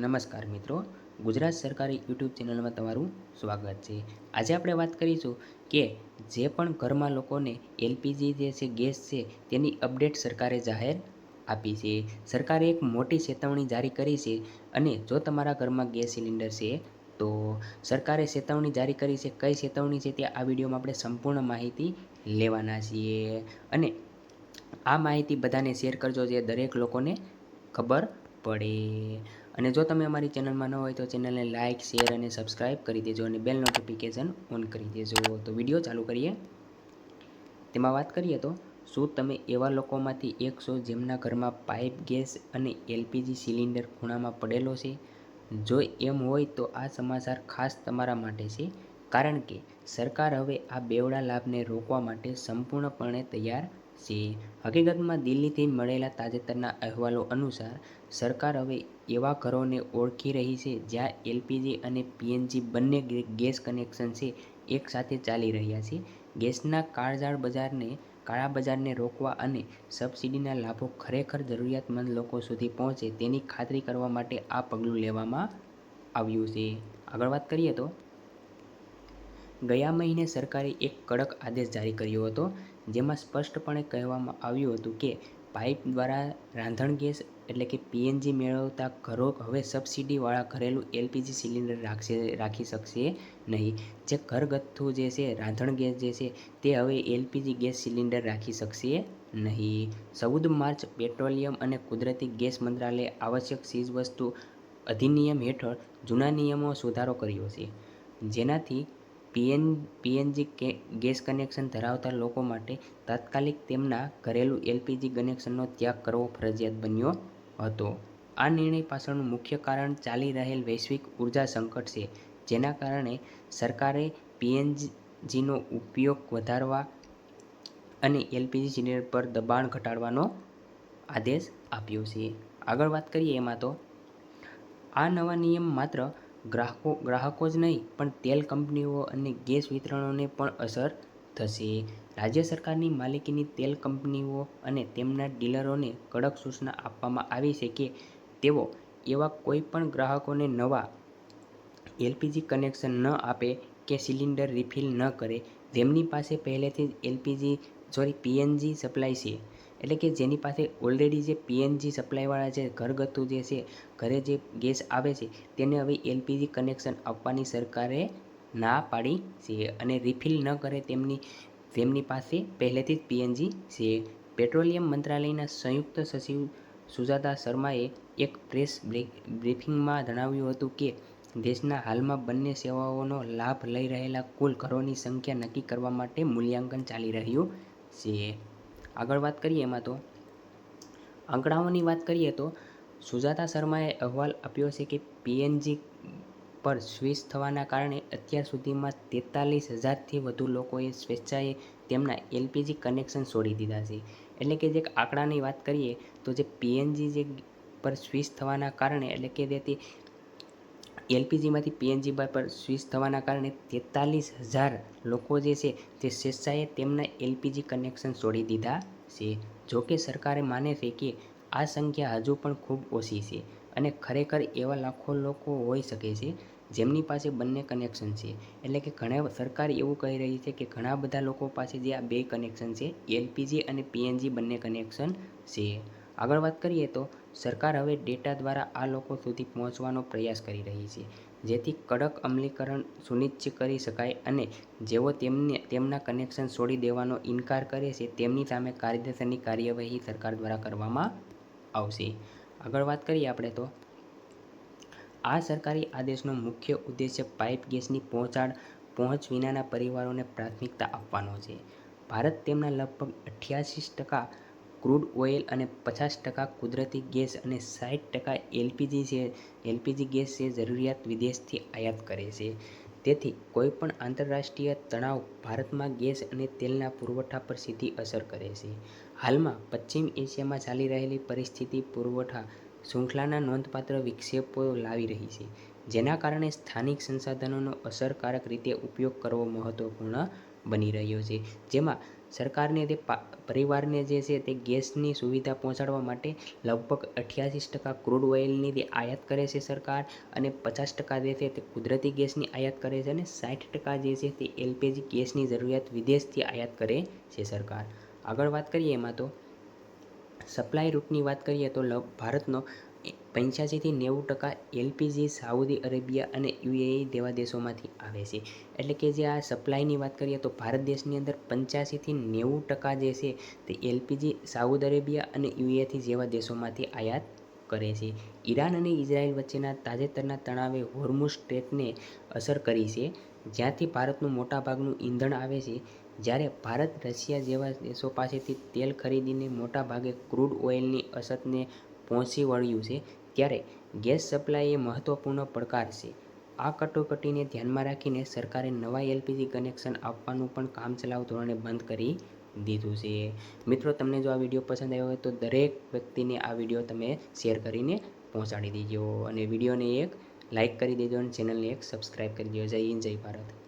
નમસ્કાર મિત્રો, ગુજરાત સરકારી યુટ્યુબ ચેનલમાં તમારું સ્વાગત છે। આજે આપણે વાત કરીશું કે જે પણ ઘરમાં લોકોને એલપીજી જે છે ગેસ છે તેની અપડેટ સરકારે જાહેર આપી છે। સરકારે એક મોટી ચેતવણી જારી કરી છે અને જો તમારા ઘરમાં ગેસ સિલિન્ડર છે તો સરકારે ચેતવણી જારી કરી છે। કઈ ચેતવણી છે તે આ વિડીયોમાં આપણે સંપૂર્ણ માહિતી લેવાના છીએ અને આ માહિતી બધાને શેર કરજો જે દરેક લોકોને ખબર પડે। અને જો તમે અમારી ચેનલમાં ન હોય તો ચેનલને લાઇક, શેર અને સબસ્ક્રાઈબ કરી દેજો અને બેલ નોટિફિકેશન ઓન કરી દેજો। તો વિડીયો ચાલુ કરીએ। તેમાં વાત કરીએ તો શું તમે એવા લોકોમાંથી એક છો જેમના ઘરમાં પાઇપ ગેસ અને એલપીજી સિલિન્ડર ખૂણામાં પડેલો છે? જો એમ હોય તો આ સમાચાર ખાસ તમારા માટે છે, કારણ કે સરકાર હવે આ બેવડા લાભને રોકવા માટે સંપૂર્ણપણે તૈયાર છે। હકીકતમાં દિલ્હીથી મળેલા તાજેતરના અહેવાલો અનુસાર સરકાર હવે એવા ઘરોને ઓળખી રહી છે જ્યાં એલપીજી અને પીએનજી બંને ગેસ કનેક્શન છે એકસાથે ચાલી રહ્યા છે। ગેસના કાળા બજારને રોકવા અને સબસિડીના લાભો ખરેખર જરૂરિયાતમંદ લોકો સુધી પહોંચે તેની ખાતરી કરવા માટે આ પગલું લેવામાં આવ્યું છે। આગળ વાત કરીએ તો ગયા મહિને સરકારે એક કડક આદેશ જારી કર્યો હતો, જેમાં સ્પષ્ટપણે કહેવામાં આવ્યું હતું કે પાઇપ દ્વારા રાંધણ ગેસ એટલે કે પીએનજી મેળવતા ઘરો હવે સબસિડીવાળા ઘરેલું એલપીજી સિલિન્ડર રાખી શકશે નહીં। જે ઘરગથ્થુ જે છે રાંધણ ગેસ જે છે તે હવે એલપીજી ગેસ સિલિન્ડર રાખી શકશે નહીં। 14 માર્ચ પેટ્રોલિયમ અને કુદરતી ગેસ મંત્રાલયે આવશ્યક ચીજવસ્તુ અધિનિયમ હેઠળ જૂના નિયમોમાં સુધારો કર્યો છે, જેનાથી પીએનજી ગેસ કનેક્શન ધરાવતા લોકો માટે તાત્કાલિક તેમના ઘરેલું એલપીજી કનેક્શનનો ત્યાગ કરવો ફરજિયાત બન્યો હતો। આ નિર્ણય પાછળનું મુખ્ય કારણ ચાલી રહેલ વૈશ્વિક ઉર્જા સંકટ છે, જેના કારણે સરકારે પીએનજીનો ઉપયોગ વધારવા અને એલપીજી સિલિન્ડર પર દબાણ ઘટાડવાનો આદેશ આપ્યો છે। આગળ વાત કરીએ એમાં તો આ નવા નિયમ માત્ર ગ્રાહકો જ નહીં પણ તેલ કંપનીઓ અને ગેસ વિતરણોને પણ અસર થશે। રાજ્ય સરકારની માલિકીની તેલ કંપનીઓ અને તેમના ડીલરોને કડક સૂચના આપવામાં આવી છે કે તેઓ એવા કોઈ પણ ગ્રાહકોને નવા એલપીજી કનેક્શન ન આપે કે સિલિન્ડર રિફિલ ન કરે જેમની પાસે પહેલેથી જ પીએનજી સપ્લાય છે। એટલે કે જેની પાસે ઓલરેડી જે પીએનજી સપ્લાયવાળા જે ઘરગથ્થુ જે છે ઘરે જે ગેસ આવે છે તેને હવે એલપીજી કનેક્શન આપવાની સરકારે ના પાડી છે અને રિફિલ ન કરે તેમની પાસે પહેલેથી જ પીએનજી છે। પેટ્રોલિયમ મંત્રાલયના સંયુક્ત સચિવ સુજાતા શર્માએ એક પ્રેસ બ્રીફિંગમાં જણાવ્યું હતું કે દેશના હાલમાં બંને સેવાઓનો લાભ લઈ રહેલા કુલ ઘરોની સંખ્યા નક્કી કરવા માટે મૂલ્યાંકન ચાલી રહ્યું છે। આગળ વાત કરીએ એમાં તો આંકડાઓની વાત કરીએ તો સુજાતા શર્માએ અહેવાલ આપ્યો છે કે પીએનજી પર સ્વિચ થવાના કારણે અત્યાર સુધીમાં 43,000થી વધુ લોકોએ સ્વેચ્છાએ તેમના એલપીજી કનેક્શન છોડી દીધા છે। એટલે કે જે આંકડાની વાત કરીએ તો જે પીએનજી જે પર સ્વિચ થવાના કારણે એટલે કે જેથી એલપીજીમાંથી પીએનજી પર સ્વિચ થવાના કારણે 43,000 લોકો જે છે તે સ્વેચ્છાએ તેમના એલપીજી કનેક્શન છોડી દીધા છે। જોકે સરકારે માને છે કે આ સંખ્યા હજુ પણ ખૂબ ઓછી છે અને ખરેખર એવા લાખો લોકો હોઈ શકે છે જેમની પાસે બંને કનેક્શન છે। એટલે કે સરકાર એવું કહી રહી છે કે ઘણા બધા લોકો પાસે જે આ બે કનેક્શન છે એલપીજી અને પીએનજી બંને કનેક્શન છે। આગળ વાત કરીએ તો સરકાર હવે ડેટા દ્વારા આ લોકો સુધી પહોંચવાનો પ્રયાસ કરી રહી છે, જેથી કડક અમલીકરણ સુનિશ્ચિત કરી શકાય અને જેઓ તેમના કનેક્શન છોડી દેવાનો ઇનકાર કરે છે તેમની સામે કાયદેસરની કાર્યવાહી સરકાર દ્વારા કરવામાં આવશે। આગળ વાત કરીએ આપણે તો આ સરકારી આદેશનો મુખ્ય ઉદ્દેશ્ય પાઇપ ગેસની પહોંચ વિનાના પરિવારોને પ્રાથમિકતા આપવાનો છે। ભારત તેમના લગભગ 88% ક્રૂડ ઓઇલ અને 50% કુદરતી ગેસ અને 60% એલપીજી ગેસ છે જરૂરિયાત વિદેશથી આયાત કરે છે। તેથી કોઈપણ આંતરરાષ્ટ્રીય તણાવ ભારતમાં ગેસ અને તેલના પુરવઠા પર સીધી અસર કરે છે। હાલમાં પશ્ચિમ એશિયામાં ચાલી રહેલી પરિસ્થિતિ પુરવઠા શૃંખલામાં નોંધપાત્ર વિક્ષેપો લાવી રહી છે, જેના કારણે સ્થાનિક સંસાધનોનો અસરકારક રીતે ઉપયોગ કરવો મહત્વપૂર્ણ બની રહ્યો છે। જેમાં સરકારને તે પરિવારને જે છે તે ગેસની સુવિધા પહોંચાડવા માટે લગભગ 88% ક્રૂડ ઓઇલની તે આયાત કરે છે સરકાર, અને 50% જે છે તે કુદરતી ગેસની આયાત કરે છે, અને 60% જે છે તે એલપીજી ગેસની જરૂરિયાત વિદેશથી આયાત કરે છે સરકાર. આગળ વાત કરીએ એમાં તો સપ્લાય રૂટની વાત કરીએ તો ભારતનો 85-90% એલપીજી સાઉદી અરેબિયા અને યુએઈ જેવા દેશોમાંથી આવે છે. એટલે કે જે આ સપ્લાયની વાત કરીએ તો ભારત દેશની અંદર 85-90% જે છે તે એલપીજી સાઉદી અરેબિયા અને યુએઈ જેવા દેશોમાંથી આયાત કરે છે. ઈરાન અને ઇઝરાયલ વચ્ચેના તાજેતરના તણાવે હોર્મુઝ સ્ટ્રેટને અસર કરી છે, જ્યાંથી ભારતનું મોટાભાગનું ઈંધણ આવે છે. જ્યારે ભારત રશિયા જેવા દેશો પાસેથી તેલ ખરીદીને મોટાભાગે ક્રૂડ ઓઇલની અછતને પહોંચી વળ્યું છે, ત્યારે ગેસ સપ્લાય એ મહત્વપૂર્ણ પડકાર છે. આ કટોકટીને ધ્યાનમાં રાખીને સરકારે નવા એલપીજી કનેક્શન આપવાનું પણ કામચલાઉ ધોરણે બંધ કરી દીધું છે. મિત્રો, તમને જો આ વિડીયો પસંદ આવ્યો હોય તો દરેક વ્યક્તિને આ વિડીયો તમે શેર કરીને પહોંચાડી દેજો, અને વિડીયોને એક લાઇક કરી દેજો, અને ચેનલને એક સબસ્ક્રાઈબ કરી દેજો. જય હિન્દ, જય ભારત.